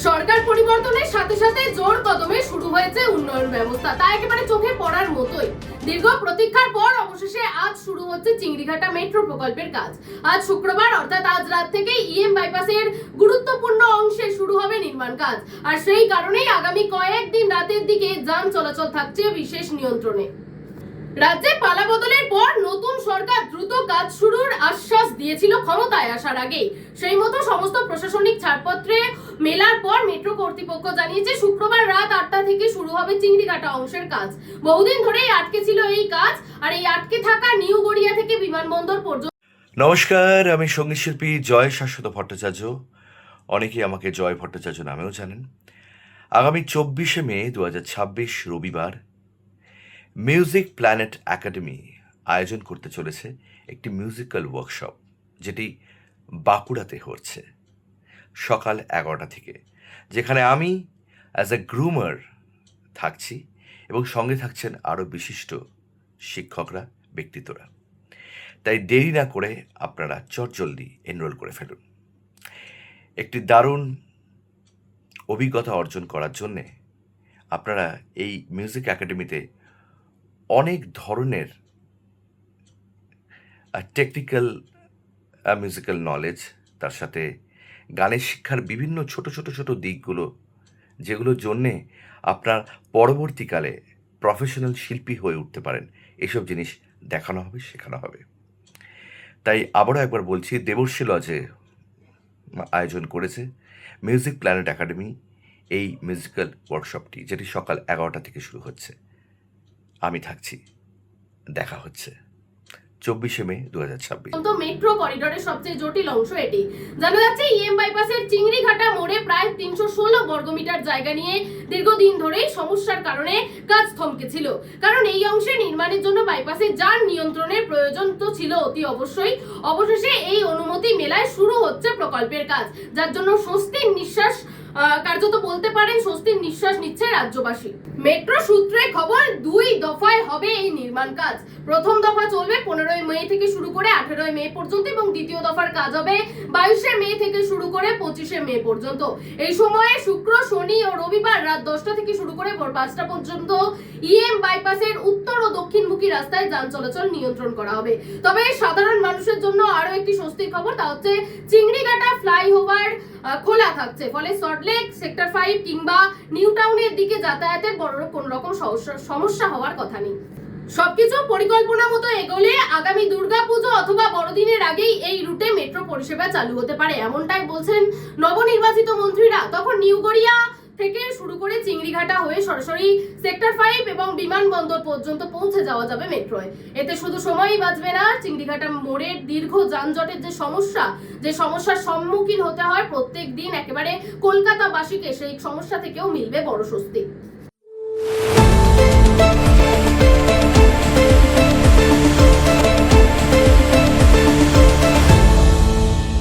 সরকার পরিবর্তনের সাথে সাথে জোর কদমে শুরু হয়েছে উন্নয়ন ব্যবস্থা, তা একেবারে চোখে পড়ার মতোই। দীর্ঘ প্রতীক্ষার পর অবশেষে আজ শুরু হচ্ছে চিংড়িঘাটা মেট্রো প্রকল্পের কাজ। আজ শুক্রবার অর্থাৎ আজ রাত থেকেই ইএম বাইপাসের গুরুত্বপূর্ণ অংশে শুরু হবে নির্মাণ কাজ, আর সেই কারণেই আগামী কয়েকদিন রাতের দিকে যান চলাচল থাকছে বিশেষ নিয়ন্ত্রণে। রাজ্যে পালা বদলের পর নতুন সরকার দ্রুত কাজ শুরুর আশ্বাস দিয়েছিল ক্ষমতায় আসার আগেই। সেই মতো সমস্ত প্রশাসনিক ছাড়পত্রে মেলার পর মেট্রো কর্তৃপক্ষ জানিয়েছে শুক্রবার রাত 8টা থেকে শুরু হবে চিংড়িঘাটা অংশের কাজ। বহুদিন ধরেই আটকে ছিল এই কাজ, আর এই আটকে থাকা নিউ গড়িয়া থেকে বিমানবন্দর পর্যন্ত। নমস্কার, আমি সঙ্গীত শিল্পী জয় শাশ্বত ভট্টাচার্য। অনেকেই আমাকে জয় ভট্টাচার্য নামেও জানেন। আগামী 24শে মে 2026 রবিবার মিউজিক প্ল্যানেট একাডেমি আয়োজন করতে চলেছে একটি মিউজিক্যাল ওয়ার্কশপ, যেটি বাঁকুড়াতে হচ্ছে সকাল 11টা থেকে, যেখানে আমি অ্যাজ এ গ্রুমার থাকছি এবং সঙ্গে থাকছেন আরও বিশিষ্ট শিক্ষকরা, ব্যক্তিত্বরা। তাই দেরি না করে আপনারা চটজলদি এনরোল করে ফেলুন। একটি দারুণ অভিজ্ঞতা অর্জন করার জন্যে আপনারা এই মিউজিক একাডেমিতে অনেক ধরনের টেকনিক্যাল মিউজিক্যাল নলেজ, তার সাথে গানের শিক্ষার বিভিন্ন ছোট ছোট ছোট দিকগুলো, যেগুলোর জন্যে আপনার পরবর্তীকালে প্রফেশনাল শিল্পী হয়ে উঠতে পারেন, এসব জিনিস দেখানো হবে, শেখানো হবে। তাই আবারও একবার বলছি, দেবর্ষী লজে আয়োজন করেছে মিউজিক প্ল্যানেট একাডেমি এই মিউজিক্যাল ওয়ার্কশপটি, যেটি সকাল 11টা থেকে শুরু হচ্ছে। আমি থাকছি, দেখা হচ্ছে 24শে মে 2026। মেট্রো করিডোরের সবচেয়ে জটিল অংশ এটি। জানা যাচ্ছে ইএম বাইপাসের চিংড়িঘাটা মোড়ে প্রায় 316 বর্গমিটার জায়গা নিয়ে দীর্ঘদিন ধরেই সমস্যার কারণে কাজ থমকে ছিল। কারণ এই অংশে নির্মাণের জন্য বাইপাসে যান নিয়ন্ত্রণের প্রয়োজন তো ছিল অতি অবশ্যই। অবশেষে এই অনুমতি মেলায় শুরু হচ্ছে প্রকল্পের কাজ, যার জন্য স্বস্তির নিঃশ্বাস কার্যত বলতে পারেন স্বস্তির নিঃশ্বাস নিচ্ছে রাজ্যবাসী। মেট্রো সূত্রে খবর 2 দফায় হবে এই নির্মাণ কাজ। প্রথম দফা চলবে 15 মে থেকে শুরু করে 18 মে পর্যন্ত এবং দ্বিতীয় দফার কাজ হবে 22 মে থেকে শুরু করে 25 মে পর্যন্ত। এই সময়ে শুক্র, শনি ও রবিবার রাত 10টা থেকে শুরু করে ভোর 5টা পর্যন্ত ইএম বাইপাসের উত্তর ও দক্ষিণমুখী রাস্তায় যান চলাচল নিয়ন্ত্রণ করা হবে। তবে সাধারণ মানুষের জন্য আরো একটি স্বস্তির খবর, তা হচ্ছে চিংড়িঘাটা ফ্লাইওভার খোলা থাকছে, ফলে সল্টলেক, সেক্টর 5 কিংবা নিউ টাউনের দিকে যাতায়াতের বড় কোনো রকম সমস্যা হওয়ার কথা নেই। সবকিছু পরিকল্পনা মতো এগোলে আগামী দুর্গাপুজো অথবা বড়দিনের আগেই এই রুটে মেট্রো পরিষেবা চালু হতে পারে, এমনটাই বলছেন নবনির্বাচিত মন্ত্রীরা। তখন নিউ গড়িয়া থেকে শুরু করে চিংড়িঘাটা হয়ে সরাসরি সেক্টর 5 এবং বিমানবন্দর পর্যন্ত পৌঁছে যাওয়া যাবে মেট্রোয়। এতে শুধু সময়ই বাঁচবে না, চিংড়িঘাটা মোড়ের দীর্ঘ যানজটের যে সমস্যার সম্মুখীন হতে হয় প্রত্যেক দিন একেবারে কলকাতাবাসীকে, সেই সমস্যা থেকেও মিলবে বড় স্বস্তি।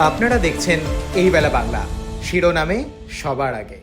আপনারা দেখছেন এই বেলা বাংলা, শিরোনামে সবার আগে।